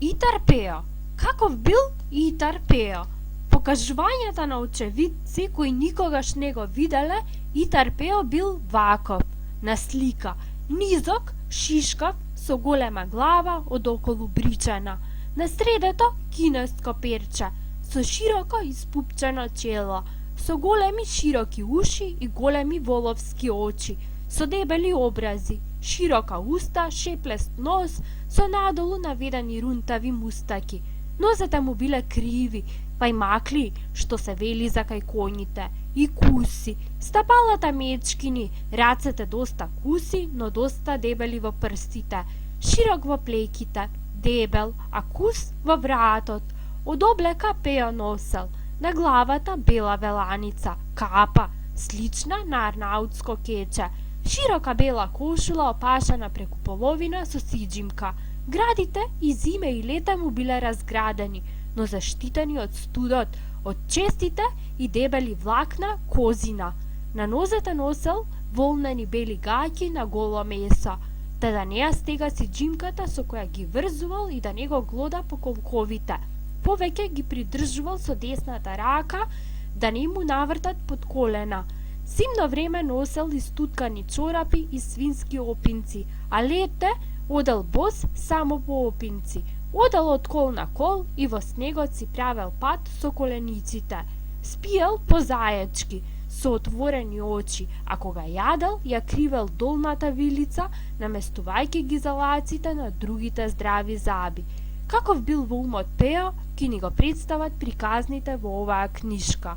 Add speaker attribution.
Speaker 1: и трпео. Каков бил и трпео? Покажувањата на очевидци кои никогаш не го виделе и трпео бил ваков, на слика, низок, шишкав, со голема глава одоколу бричена, на средето кинеско перче, со широко испупчено чело, со големи широки уши и големи воловски очи, со дебели образи, широка уста, шеплест нос, со надолу наведени рунтави мустаки. Нозете му биле криви, па и макли, што се вели за кај коњите, и куси, стапалата мечкини, рацете доста куси, но доста дебели во прстите, широк во плеките, дебел, а кус во вратот, од облека пео носел, на главата бела веланица, капа, слична на арнаутско кече, широка бела кошула опашана преку половина со сиџимка. Градите и зиме и лета му биле разградени, но заштитени од студот, од честите и дебели влакна козина. На нозете носел волнени бели гаќи на голо месо, те да не ја стега сиџимката со која ги врзувал и да не го глода по колковите. Повеќе ги придржувал со десната рака да не му навртат под колена. Зимно време носел истуткани чорапи и свински опинци, а лете одел бос само по опинци. Одел од кол на кол и во снегот си правел пат со колениците. Спиел по зајачки, со отворени очи, а кога јадел, ја кривел долната вилица, наместувајќи ги залаците на другите здрави заби. Каков бил во умот Пео, ки ни го представат приказните во оваа книшка.